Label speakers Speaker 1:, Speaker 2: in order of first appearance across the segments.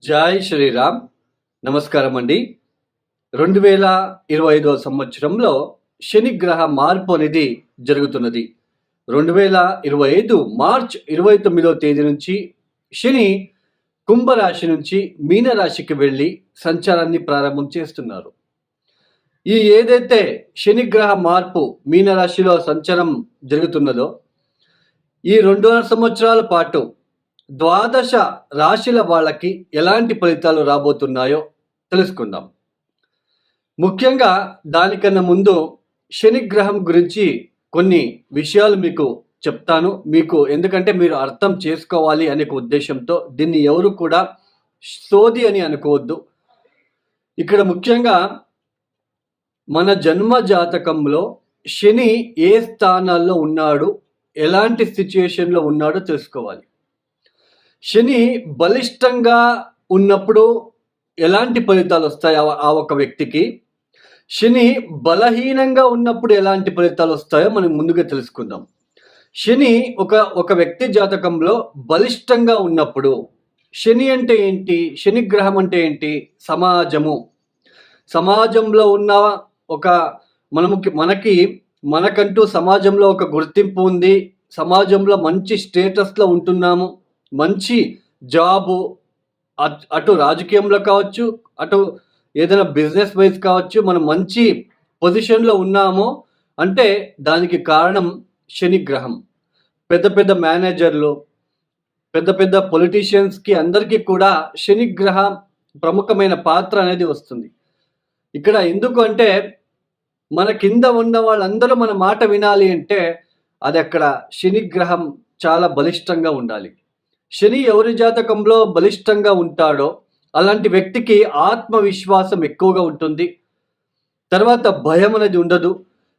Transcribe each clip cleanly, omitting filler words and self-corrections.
Speaker 1: జై శ్రీరామ్. నమస్కారం అండి. 2025 సంవత్సరంలో శనిగ్రహ మార్పు అనేది జరుగుతున్నది. 2025 మార్చ్ 29వ తేదీ నుంచి శని కుంభరాశి నుంచి మీనరాశికి వెళ్ళి సంచారాన్ని ప్రారంభం చేస్తున్నారు. ఈ ఏదైతే శనిగ్రహ మార్పు మీనరాశిలో సంచారం జరుగుతున్నదో ఈ 2.5 సంవత్సరాల పాటు ద్వాదశ రాశుల వాళ్ళకి ఎలాంటి ఫలితాలు రాబోతున్నాయో తెలుసుకుందాం. ముఖ్యంగా దానికన్నా ముందు శనిగ్రహం గురించి కొన్ని విషయాలు మీకు చెప్తాను. ఎందుకంటే మీరు అర్థం చేసుకోవాలి అనే ఉద్దేశంతో దీన్ని ఎవరు కూడా సోది అని అనుకోవద్దు. ఇక్కడ ముఖ్యంగా మన జన్మ జాతకంలో శని ఏ స్థానాల్లో ఉన్నాడు, ఎలాంటి సిచ్యుయేషన్లో ఉన్నాడో తెలుసుకోవాలి. శని బలిష్టంగా ఉన్నప్పుడు ఎలాంటి ఫలితాలు వస్తాయి ఆ ఒక వ్యక్తికి, శని బలహీనంగా ఉన్నప్పుడు ఎలాంటి ఫలితాలు వస్తాయో మనం ముందుగా తెలుసుకుందాం. శని ఒక వ్యక్తి జాతకంలో బలిష్టంగా ఉన్నప్పుడు, శని అంటే ఏంటి, శని గ్రహం అంటే ఏంటి, సమాజంలో ఉన్న ఒక మనకంటూ సమాజంలో ఒక గుర్తింపు ఉంది, సమాజంలో మంచి స్టేటస్లో ఉంటున్నాము, మంచి జాబు, అటు రాజకీయంలో కావచ్చు, అటు ఏదైనా బిజినెస్ వైజ్ కావచ్చు, మనం మంచి పొజిషన్లో ఉన్నాము అంటే దానికి కారణం శనిగ్రహం. పెద్ద పెద్ద మేనేజర్లు, పెద్ద పెద్ద పొలిటీషియన్స్కి అందరికీ కూడా శనిగ్రహ ప్రముఖమైన పాత్ర అనేది వస్తుంది. ఇక్కడ ఎందుకు అంటే మన కింద ఉన్న వాళ్ళందరూ మన మాట వినాలి అంటే అది అక్కడ శనిగ్రహం చాలా బలిష్టంగా ఉండాలి. శని ఎవరి జాతకంలో బలిష్టంగా ఉంటాడో అలాంటి వ్యక్తికి ఆత్మవిశ్వాసం ఎక్కువగా ఉంటుంది. తర్వాత భయం అనేది ఉండదు.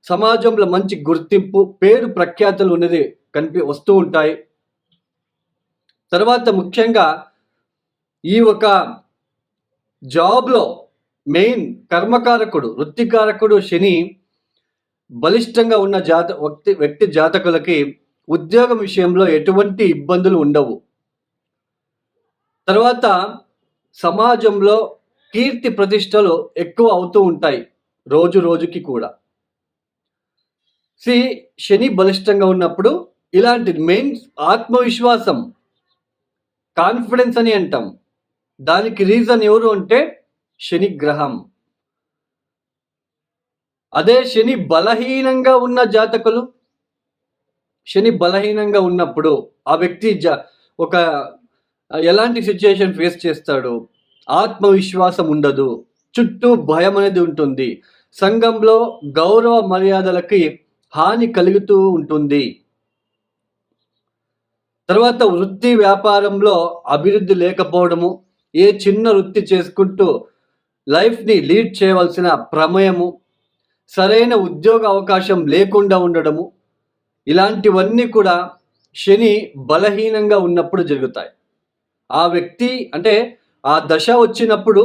Speaker 1: సమాజంలో మంచి గుర్తింపు, పేరు ప్రఖ్యాతులు అనేది వస్తూ ఉంటాయి. తర్వాత ముఖ్యంగా ఈ ఒక జాబ్లో మెయిన్ కర్మకారకుడు, వృత్తికారకుడు శని బలిష్టంగా ఉన్న వ్యక్తి జాతకులకి ఉద్యోగం విషయంలో ఎటువంటి ఇబ్బందులు ఉండవు. తర్వాత సమాజంలో కీర్తి ప్రతిష్టలు ఎక్కువ అవుతూ ఉంటాయి రోజు రోజుకి కూడా. శని బలిష్టంగా ఉన్నప్పుడు ఇలాంటి మెయిన్ ఆత్మవిశ్వాసం, కాన్ఫిడెన్స్ అని అంటాం. దానికి రీజన్ ఎవరు అంటే శనిగ్రహం. అదే శని బలహీనంగా ఉన్న జాతకులు, శని బలహీనంగా ఉన్నప్పుడు ఆ వ్యక్తి ఒక ఎలాంటి సిచ్యుయేషన్ ఫేస్ చేస్తాడు, ఆత్మవిశ్వాసం ఉండదు, చుట్టూ భయం అనేది ఉంటుంది, సంఘంలో గౌరవ మర్యాదలకి హాని కలుగుతూ ఉంటుంది. తర్వాత వృత్తి వ్యాపారంలో అభివృద్ధి లేకపోవడము, ఏ చిన్న వృత్తి చేసుకుంటూ లైఫ్ని లీడ్ చేయవలసిన ప్రమేయము, సరైన ఉద్యోగ అవకాశం లేకుండా ఉండడము, ఇలాంటివన్నీ కూడా శని బలహీనంగా ఉన్నప్పుడు జరుగుతాయి. ఆ వ్యక్తి అంటే ఆ దశ వచ్చినప్పుడు,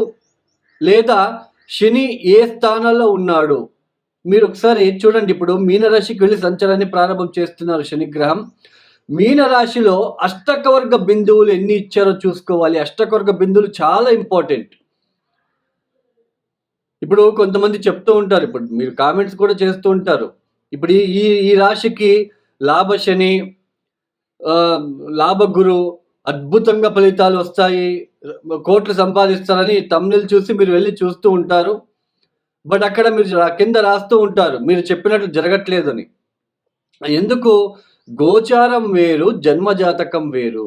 Speaker 1: లేదా శని ఏ స్థానంలో ఉన్నాడు మీరు ఒకసారి చూడండి. ఇప్పుడు మీనరాశికి వెళ్ళి సంచారాన్ని ప్రారంభం చేస్తున్నారు శనిగ్రహం. మీనరాశిలో అష్టకవర్గ బిందువులు ఎన్ని ఇచ్చారో చూసుకోవాలి. అష్టకవర్గ బిందువులు చాలా ఇంపార్టెంట్. ఇప్పుడు కొంతమంది చెప్తూ ఉంటారు, ఇప్పుడు మీరు కామెంట్స్ కూడా చేస్తూ ఉంటారు, ఇప్పుడు ఈ రాశికి లాభశని, లాభగురు, అద్భుతంగా ఫలితాలు వస్తాయి, కోట్లు సంపాదిస్తారని తమ్ముళ్ళు చూసి మీరు వెళ్ళి చూస్తూ ఉంటారు. బట్ అక్కడ మీరు కింద రాస్తూ ఉంటారు మీరు చెప్పినట్లు జరగట్లేదని. ఎందుకు? గోచారం వేరు, జన్మజాతకం వేరు.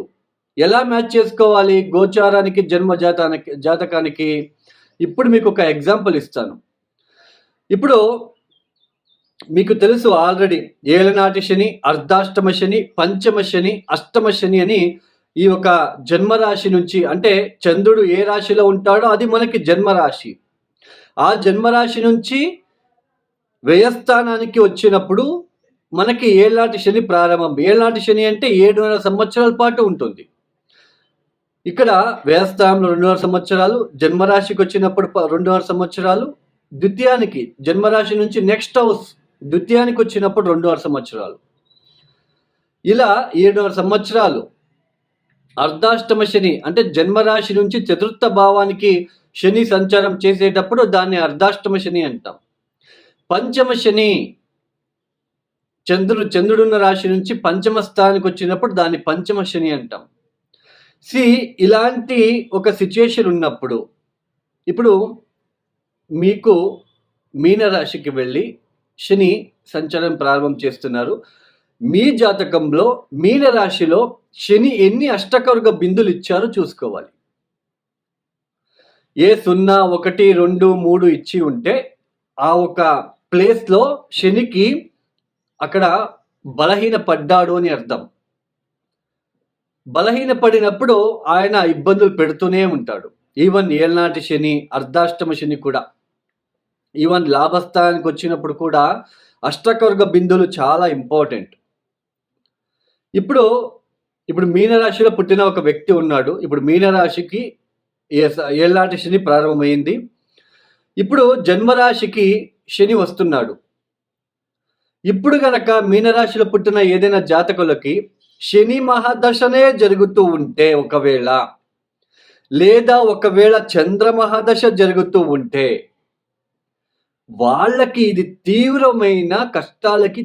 Speaker 1: ఎలా మ్యాచ్ చేసుకోవాలి గోచారానికి జాతకానికి? ఇప్పుడు మీకు ఒక ఎగ్జాంపుల్ ఇస్తాను. ఇప్పుడు మీకు తెలుసు ఆల్రెడీ ఏలనాటి శని, అర్ధాష్టమ శని, పంచమ శని, అష్టమ శని అని ఈ ఒక జన్మరాశి నుంచి, అంటే చంద్రుడు ఏ రాశిలో ఉంటాడో అది మనకి జన్మరాశి. ఆ జన్మరాశి నుంచి వ్యయస్థానానికి వచ్చినప్పుడు మనకి ఏళ్ళనాటి శని ప్రారంభం. ఏళ్ళనాటి శని అంటే 7.5 సంవత్సరాల పాటు ఉంటుంది. ఇక్కడ వ్యయస్థానంలో 2.5 సంవత్సరాలు, జన్మరాశికి వచ్చినప్పుడు 2.5 సంవత్సరాలు, ద్వితీయానికి జన్మరాశి నుంచి నెక్స్ట్ హౌస్ ద్వితీయానికి వచ్చినప్పుడు 2.5 సంవత్సరాలు, ఇలా 7.5 సంవత్సరాలు అర్ధాష్టమ శని అంటే జన్మరాశి నుంచి చతుర్థ భావానికి శని సంచారం చేసేటప్పుడు దాన్ని అర్ధాష్టమ శని అంటాం. పంచమ శని చంద్రుడున్న రాశి నుంచి పంచమ స్థానానికి వచ్చినప్పుడు దాన్ని పంచమ శని అంటాం. ఇలాంటి ఒక సిచ్యుయేషన్ ఉన్నప్పుడు ఇప్పుడు మీకు మీనరాశికి వెళ్ళి శని సంచారం ప్రారంభం చేస్తున్నారు. మీ జాతకంలో మీనరాశిలో శని ఎన్ని అష్టకవర్గ బిందులు ఇచ్చారో చూసుకోవాలి. ఏ 0, 1, 2, 3 ఇచ్చి ఉంటే ఆ ఒక ప్లేస్లో శనికి అక్కడ బలహీన పడ్డాడు అని అర్థం. బలహీన పడినప్పుడు ఆయన ఇబ్బందులు పెడుతూనే ఉంటాడు. ఈవెన్ ఏళ్నాటి శని, అర్ధాష్టమ శని కూడా, ఈవెన్ లాభస్థానానికి వచ్చినప్పుడు కూడా అష్టకవర్గ బిందువులు చాలా ఇంపార్టెంట్. ఇప్పుడు మీనరాశిలో పుట్టిన ఒక వ్యక్తి ఉన్నాడు. ఇప్పుడు మీనరాశికి ఏళ్నాటి శని ప్రారంభమైంది. ఇప్పుడు జన్మరాశికి శని వస్తున్నాడు. ఇప్పుడు గనక మీనరాశిలో పుట్టిన ఏదైనా జాతకులకి శని మహాదశనే జరుగుతూ ఉంటే ఒకవేళ, లేదా ఒకవేళ చంద్ర మహాదశ జరుగుతూ ఉంటే వాళ్ళకి ఇది తీవ్రమైన కష్టాలకి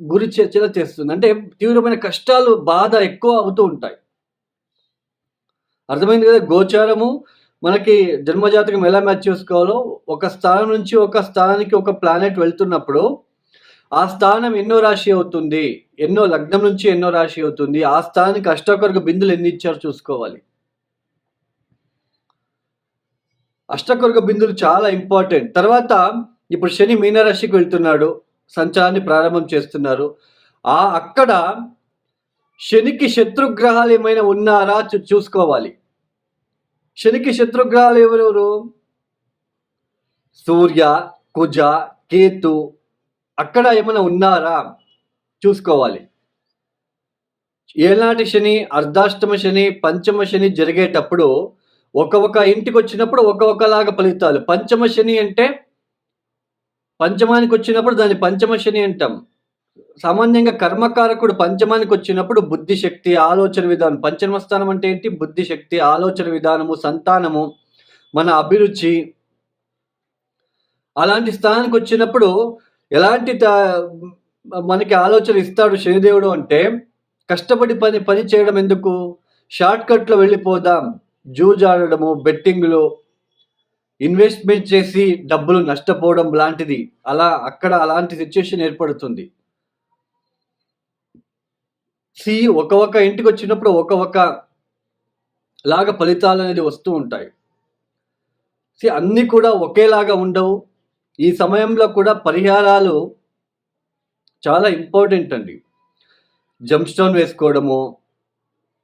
Speaker 1: గురి చర్చలు చేస్తుంది. అంటే తీవ్రమైన కష్టాలు, బాధ ఎక్కువ అవుతూ ఉంటాయి. అర్థమైంది కదా? గోచారము మనకి జన్మజాతకం ఎలా మ్యాచ్ చేసుకోవాలో, ఒక స్థానం నుంచి ఒక స్థానానికి ఒక ప్లానెట్ వెళ్తున్నప్పుడు ఆ స్థానం ఎన్నో రాశి అవుతుంది, ఎన్నో లగ్నం నుంచి ఎన్నో రాశి అవుతుంది, ఆ స్థానానికి అష్టకవర్గ బిందులు ఎన్ని ఇచ్చారో చూసుకోవాలి. అష్టకవర్గ బిందులు చాలా ఇంపార్టెంట్. తర్వాత ఇప్పుడు శని మీనరాశికి వెళ్తున్నాడు, సంచారాన్ని ప్రారంభం చేస్తున్నారు. అక్కడ శనికి శత్రుగ్రహాలు ఏమైనా ఉన్నారా చూసుకోవాలి. శనికి శత్రుగ్రహాలు ఎవరెవరు? సూర్య, కుజ, కేతు, అక్కడ ఏమైనా ఉన్నారా చూసుకోవాలి. ఏనాటి శని, అర్ధాష్టమ శని, పంచమ శని జరిగేటప్పుడు ఒక ఇంటికి వచ్చినప్పుడు ఒకలాగా ఫలితాలు. పంచమ శని అంటే పంచమానికి వచ్చినప్పుడు దాన్ని పంచమ శని అంటాం. సామాన్యంగా కర్మకారకుడు పంచమానికి వచ్చినప్పుడు బుద్ధిశక్తి, ఆలోచన విధానం. పంచమ స్థానం అంటే ఏంటి? బుద్ధిశక్తి, ఆలోచన విధానము, సంతానము, మన అభిరుచి. అలాంటి స్థానానికి వచ్చినప్పుడు ఎలాంటి మనకి ఆలోచన ఇస్తాడు శనిదేవుడు అంటే, కష్టపడి పని చేయడం ఎందుకు, షార్ట్ కట్లో వెళ్ళిపోదాం, జూజాడము, బెట్టింగ్లు, ఇన్వెస్ట్మెంట్ చేసి డబ్బులు నష్టపోవడం లాంటిది. అక్కడ అలాంటి సిచ్యుయేషన్ ఏర్పడుతుంది. ఒక ఇంటికి వచ్చినప్పుడు ఒక లాగా ఫలితాలు అనేది వస్తూ ఉంటాయి. అన్నీ కూడా ఒకేలాగా ఉండవు. ఈ సమయంలో కూడా పరిహారాలు చాలా ఇంపార్టెంట్ అండి. జంప్ స్టోన్ వేసుకోవడము,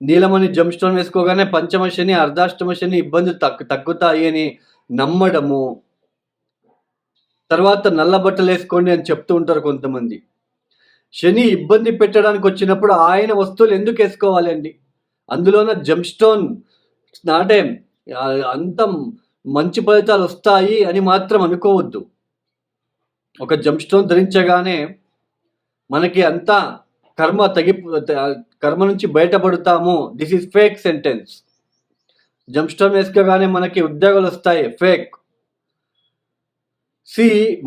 Speaker 1: నీలమణి జంప్ స్టోన్ వేసుకోగానే పంచమ శని, అర్ధాష్టమ శని ఇబ్బందులు తగ్గుతాయి అని నమ్మడము. తర్వాత నల్ల బట్టలు వేసుకోండి అని చెప్తూ ఉంటారు కొంతమంది. శని ఇబ్బంది పెట్టడానికి వచ్చినప్పుడు ఆయన వస్తువులు ఎందుకు వేసుకోవాలి అండి? అందులోన జంప్ స్టోన్ అంటే అంత మంచి ఫలితాలు వస్తాయి అని మాత్రం అనుకోవద్దు. ఒక జంప్ స్టోన్ ధరించగానే మనకి అంతా కర్మ నుంచి బయటపడతాము. This is fake sentence. Jump stone వేసుకోగానే మనకి ఉద్యోగాలు వస్తాయి, ఫేక్.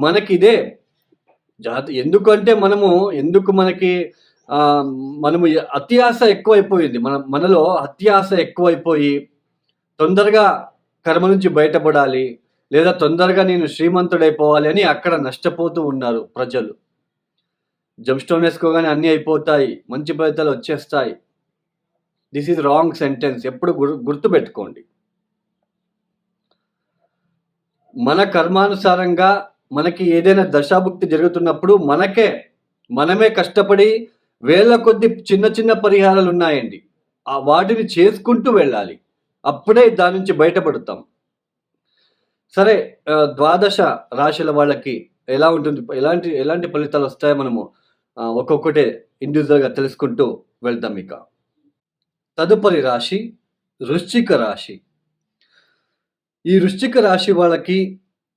Speaker 1: మనకి ఇదే ఎందుకంటే మనము అత్యాశ ఎక్కువైపోయింది. మనలో అత్యాశ ఎక్కువైపోయి తొందరగా కర్మ నుంచి బయటపడాలి, లేదా తొందరగా నేను శ్రీమంతుడైపోవాలి అని అక్కడ నష్టపోతూ ఉన్నారు ప్రజలు. జంప్ స్టోన్ వేసుకోగానే అన్నీ అయిపోతాయి, మంచి ఫలితాలు వచ్చేస్తాయి. This is wrong sentence. ఎప్పుడు గుర్తుపెట్టుకోండి. మన కర్మానుసారంగా మనకి ఏదైనా దశాభుక్తి జరుగుతున్నప్పుడు మనమే కష్టపడి వేల కొద్ది చిన్న పరిహారాలు ఉన్నాయండి, వాటిని చేసుకుంటూ వెళ్ళాలి. అప్పుడే దాని నుంచి బయటపడతాం. సరే, ద్వాదశ రాశుల వాళ్ళకి ఎలా ఉంటుంది, ఎలాంటి ఫలితాలు వస్తాయో మనము ఒక్కొక్కటే ఇండివిజువల్గా తెలుసుకుంటూ వెళ్తాం. ఇక తదుపరి రాశి వృశ్చిక రాశి. ఈ వృశ్చిక రాశి వాళ్ళకి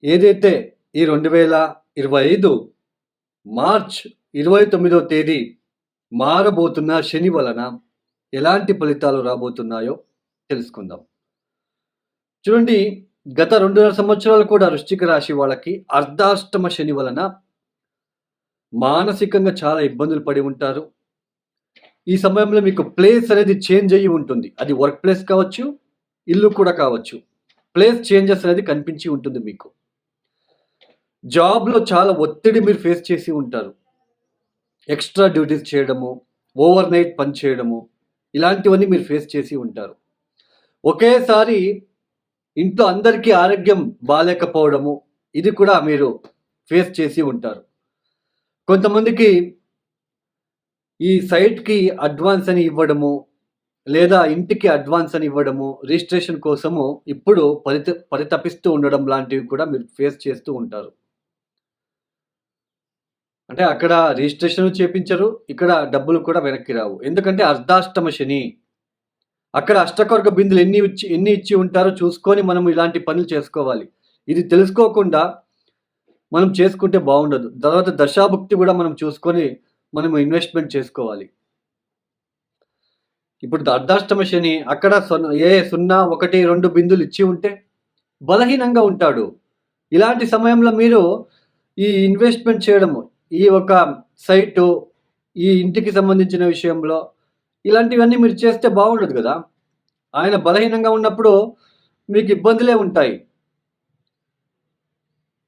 Speaker 1: ఏదైతే ఈ 2025 మార్చ్ 29వ తేదీ మారబోతున్న శని వలన ఎలాంటి ఫలితాలు రాబోతున్నాయో తెలుసుకుందాం. చూడండి, గత 2.5 సంవత్సరాలు కూడా వృశ్చిక రాశి వాళ్ళకి అర్ధాష్టమ శని వలన మానసికంగా చాలా ఇబ్బందులు పడి ఉంటారు. ఈ సమయంలో మీకు ప్లేస్ అనేది చేంజ్ అయ్యి ఉంటుంది. అది వర్క్ ప్లేస్ కావచ్చు, ఇల్లు కూడా కావచ్చు. ప్లేస్ చేంజెస్ అనేది కనిపించి ఉంటుంది మీకు. జాబ్‌లో చాలా ఒత్తిడి మీరు ఫేస్ చేసి ఉంటారు. ఎక్స్‌ట్రా డ్యూటీస్ చేయడము, ఓవర్ నైట్ పని చేయడము, ఇలాంటివన్నీ మీరు ఫేస్ చేసి ఉంటారు. ఒకేసారి ఇంట్లో అందరికీ ఆరోగ్యం బాలేకపోవడము, ఇది కూడా మీరు ఫేస్ చేసి ఉంటారు. కొంతమందికి ఈ సైట్‌కి అడ్వాన్స్ అని ఇవ్వడము, లేదా ఇంటికి అడ్వాన్స్ అని ఇవ్వడము, రిజిస్ట్రేషన్ కోసము ఇప్పుడు పరితపిస్తూ ఉండడం లాంటివి కూడా మీరు ఫేస్ చేస్తూ ఉంటారు. అంటే అక్కడ రిజిస్ట్రేషన్ చేపించరు, ఇక్కడ డబ్బులు కూడా వెనక్కి రావు. ఎందుకంటే అర్ధాష్టమ శని. అక్కడ అష్టకొరక బిందులు ఎన్ని ఇచ్చి ఉంటారో చూసుకొని మనం ఇలాంటి పనులు చేసుకోవాలి. ఇది తెలుసుకోకుండా మనం చేసుకుంటే బాగుండదు. తర్వాత దశాభుక్తి కూడా మనం చూసుకొని మనం ఇన్వెస్ట్మెంట్ చేసుకోవాలి. ఇప్పుడు అర్ధాష్టమ శని అక్కడ 0, 1, 2 బిందులు ఇచ్చి ఉంటే బలహీనంగా ఉంటాడు. ఇలాంటి సమయంలో మీరు ఈ ఇన్వెస్ట్మెంట్ చేయడము, ఈ ఒక సైటు, ఈ ఇంటికి సంబంధించిన విషయంలో ఇలాంటివన్నీ మీరు చేస్తే బాగుండదు కదా. ఆయన బలహీనంగా ఉన్నప్పుడు మీకు ఇబ్బందులే ఉంటాయి.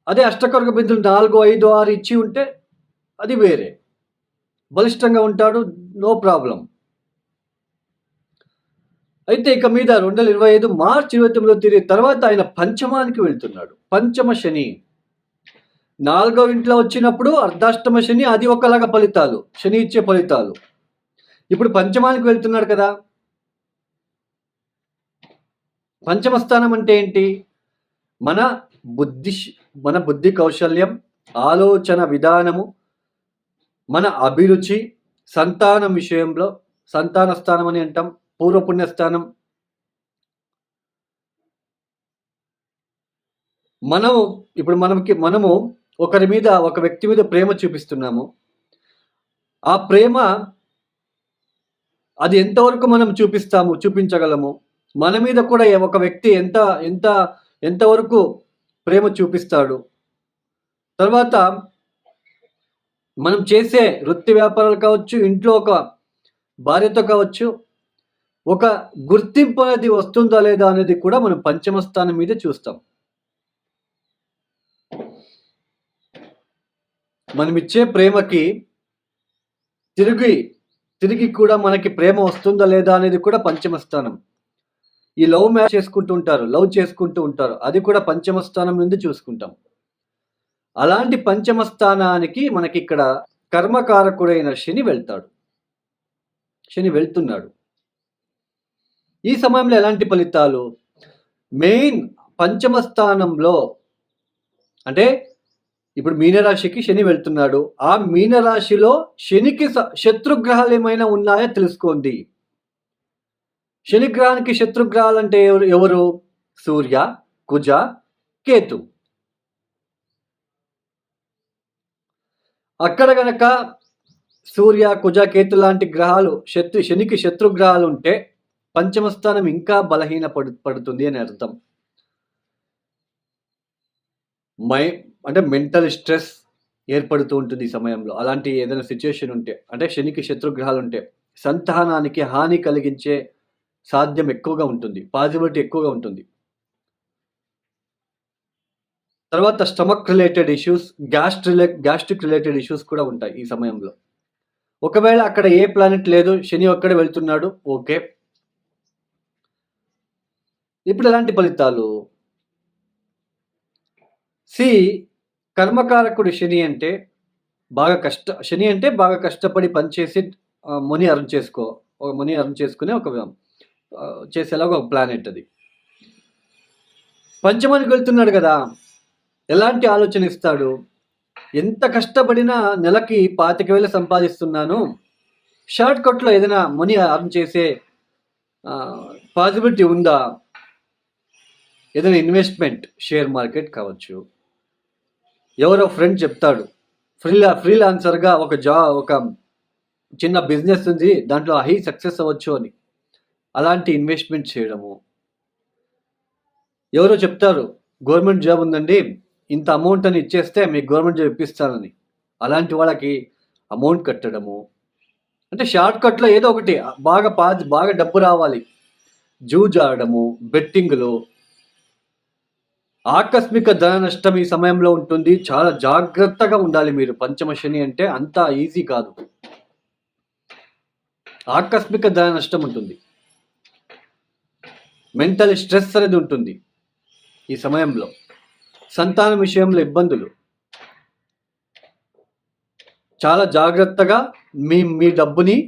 Speaker 1: అదే అష్టకొరక బిందులు 4, 5, 6 ఇచ్చి ఉంటే అది వేరే. బలిష్టంగా ఉంటాడు, నో ప్రాబ్లం. అయితే ఇక మీద 2025 మార్చి 29వ తేదీ తర్వాత ఆయన పంచమానికి వెళ్తున్నాడు. పంచమ శని 4వ ఇంట్లో వచ్చినప్పుడు అర్ధాష్టమ శని, అది ఒకలాగా ఫలితాలు, శని ఇచ్చే ఫలితాలు. ఇప్పుడు పంచమానికి వెళ్తున్నాడు కదా. పంచమ స్థానం అంటే ఏంటి? మన బుద్ధి కౌశల్యం, ఆలోచన విధానము, మన అభిరుచి, సంతానం విషయంలో సంతాన స్థానం అని అంటాం, పూర్వపుణ్యస్థానం. మనము ఒక వ్యక్తి మీద ప్రేమ చూపిస్తున్నాము. ఆ ప్రేమ అది ఎంతవరకు మనం చూపించగలము. మన మీద కూడా ఒక వ్యక్తి ఎంతవరకు ప్రేమ చూపిస్తాడు. తర్వాత మనం చేసే వృత్తి వ్యాపారాలు కావచ్చు, ఇంట్లో ఒక భార్యతో కావచ్చు, ఒక గుర్తింపు అనేది వస్తుందా లేదా అనేది కూడా మనం పంచమ స్థానం మీద చూస్తాం. మనమిచ్చే ప్రేమకి తిరిగి కూడా మనకి ప్రేమ వస్తుందా లేదా అనేది కూడా పంచమ స్థానం. ఈ లవ్ చేసుకుంటూ ఉంటారు, అది కూడా పంచమ స్థానం నుండి చూసుకుంటాం. అలాంటి పంచమ స్థానానికి మనకి ఇక్కడ కర్మకారకుడైన శని వెళ్తున్నాడు. ఈ సమయంలో ఎలాంటి ఫలితాలు? మెయిన్ పంచమ స్థానంలో అంటే ఇప్పుడు మీనరాశికి శని వెళ్తున్నాడు. ఆ మీనరాశిలో శనికి శత్రుగ్రహాలు ఏమైనా ఉన్నాయో తెలుసుకోండి. శనిగ్రహానికి శత్రుగ్రహాలు అంటే ఎవరు? సూర్య, కుజ, కేతు. అక్కడ గనక సూర్య, కుజ, కేతు లాంటి గ్రహాలు శనికి శత్రుగ్రహాలు ఉంటే పంచమ స్థానం ఇంకా బలహీన పడుతుంది అని అర్థం. అంటే మెంటల్ స్ట్రెస్ ఏర్పడుతూ ఉంటుంది ఈ సమయంలో. అలాంటి ఏదైనా సిచ్యుయేషన్ ఉంటే, అంటే శనికి శత్రుగ్రహాలు ఉంటే సంతానానికి హాని కలిగించే సాధ్యం ఎక్కువగా ఉంటుంది, పాజిబిలిటీ ఎక్కువగా ఉంటుంది. తర్వాత stomach related issues, gastric related issues కూడా ఉంటాయి ఈ సమయంలో. ఒకవేళ అక్కడ ఏ ప్లానెట్ లేదు, శని ఒక్కడే వెళ్తున్నాడు, ఓకే. ఇప్పుడు ఎలాంటి ఫలితాలు? కర్మకారకుడు శని అంటే బాగా కష్టపడి పనిచేసి మనీ అర్న్ చేసుకునే ఒక చేసేలాగా ఒక ప్లానెట్ అది. పంచమానికి వెళ్తున్నాడు కదా, ఎలాంటి ఆలోచన ఇస్తాడు? ఎంత కష్టపడినా నెలకి 25,000 సంపాదిస్తున్నాను, షార్ట్ కట్లో ఏదైనా మనీ అర్న్ చేసే పాసిబిలిటీ ఉందా? ఏదైనా ఇన్వెస్ట్మెంట్, షేర్ మార్కెట్ కావచ్చు. ఎవరో ఫ్రెండ్ చెప్తాడు, ఫ్రీలాన్సర్గా ఒక చిన్న బిజినెస్ ఉంది, దాంట్లో హై సక్సెస్ అవ్వచ్చు అని అలాంటి ఇన్వెస్ట్మెంట్ చేయడము. ఎవరో చెప్తారు గవర్నమెంట్ జాబ్ ఉందండి, ఇంత అమౌంట్ అని ఇచ్చేస్తే మీకు గవర్నమెంట్ జాబ్ ఇప్పిస్తానని. అలాంటి వాళ్ళకి అమౌంట్ కట్టడము, అంటే షార్ట్ కట్లో ఏదో ఒకటి బాగా డబ్బు రావాలి. జూజ్ ఆడము, బెట్టింగ్లు, ఆకస్మిక ధన నష్టం ఈ సమయంలో ఉంటుంది. చాలా జాగ్రత్తగా ఉండాలి మీరు. పంచమ శని అంటే అంత ఈజీ కాదు. ఆకస్మిక ధన నష్టం ఉంటుంది. మెంటల్ స్ట్రెస్ అనేది ఉంటుంది ఈ సమయంలో. సంతానం విషయంలో ఇబ్బందులు. చాలా జాగ్రత్తగా మీ డబ్బుని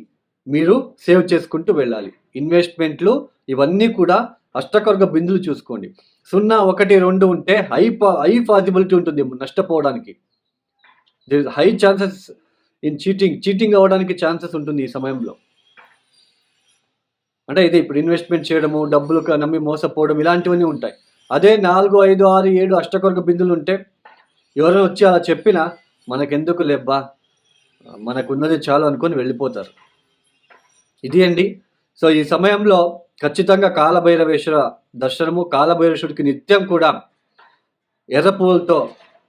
Speaker 1: మీరు సేవ్ చేసుకుంటూ వెళ్ళాలి. ఇన్వెస్ట్మెంట్లు ఇవన్నీ కూడా అష్టకర్గ బిందులు చూసుకోండి. 0, 1, 2 ఉంటే హై పాసిబిలిటీ ఉంటుంది నష్టపోవడానికి. హై ఛాన్సెస్ ఇన్ చీటింగ్ అవ్వడానికి ఛాన్సెస్ ఉంటుంది ఈ సమయంలో. అంటే ఇది ఇప్పుడు ఇన్వెస్ట్మెంట్ చేయడము, డబ్బులు నమ్మి మోసపోవడం ఇలాంటివన్నీ ఉంటాయి. అదే 4, 5, 6, 7 అష్టకర్గ బిందులు ఉంటే ఎవరైనా వచ్చి అలా చెప్పినా మనకెందుకు లేబ్బా, మనకున్నది చాలు అనుకొని వెళ్ళిపోతారు. ఇది అండి. సో ఈ సమయంలో ఖచ్చితంగా కాలభైరవేశ్వర దర్శనము, కాలభైరవేశ్వరుడికి నిత్యం కూడా ఎర్ర పువ్వులతో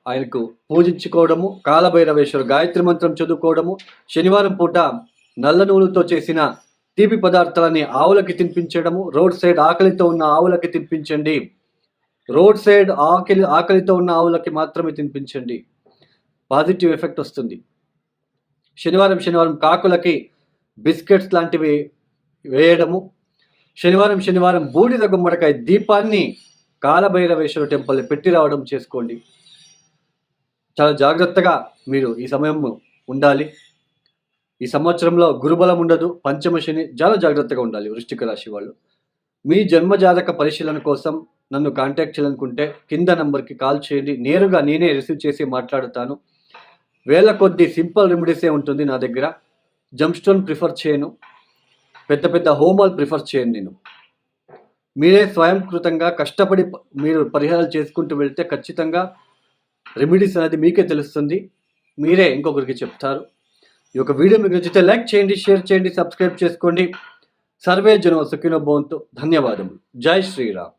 Speaker 1: ఆయనకు పూజించుకోవడము, కాలభైరవేశ్వర గాయత్రి మంత్రం చదువుకోవడము, శనివారం పూట నల్ల నూనెతో చేసిన తీపి పదార్థాలని ఆవులకి తినిపించడము. రోడ్ సైడ్ ఆకలితో ఉన్న ఆవులకి తినిపించండి. రోడ్ సైడ్ ఆకలితో ఉన్న ఆవులకి మాత్రమే తినిపించండి. పాజిటివ్ ఎఫెక్ట్ వస్తుంది. శనివారం కాకులకి బిస్కెట్స్ లాంటివి వేయడము. శనివారం బూడిద గుమ్మడికాయ దీపాన్ని కాలభైరవేశ్వర టెంపుల్ పెట్టి రావడం చేసుకోండి. చాలా జాగ్రత్తగా మీరు ఈ సమయం ఉండాలి. ఈ సంవత్సరంలో గురుబలం ఉండదు, పంచమ శని, చాలా జాగ్రత్తగా ఉండాలి వృశ్చిక రాశి వాళ్ళు. మీ జన్మజాతక పరిశీలన కోసం నన్ను కాంటాక్ట్ చేయాలనుకుంటే కింద నంబర్కి కాల్ చేయండి. నేరుగా నేనే రిసీవ్ చేసి మాట్లాడుతాను. వేల కొద్ది సింపుల్ రెమెడీసే ఉంటుంది నా దగ్గర. జమ్ స్టోన్ ప్రిఫర్ చేయను, పెద్ద హోమాలు ప్రిఫర్ చేయను నేను. మీరే స్వయంకృతంగా కష్టపడి మీరు పరిహారాలు చేసుకుంటూ వెళ్తే ఖచ్చితంగా రెమెడీస్ అనేది మీకే తెలుస్తుంది. మీరే ఇంకొకరికి చెప్తారు. ఈ యొక్క వీడియో మీకు నచ్చితే లైక్ చేయండి, షేర్ చేయండి, సబ్స్క్రైబ్ చేసుకోండి. సర్వే జనం సుఖినో భవంతు. ధన్యవాదములు. జై శ్రీరామ్.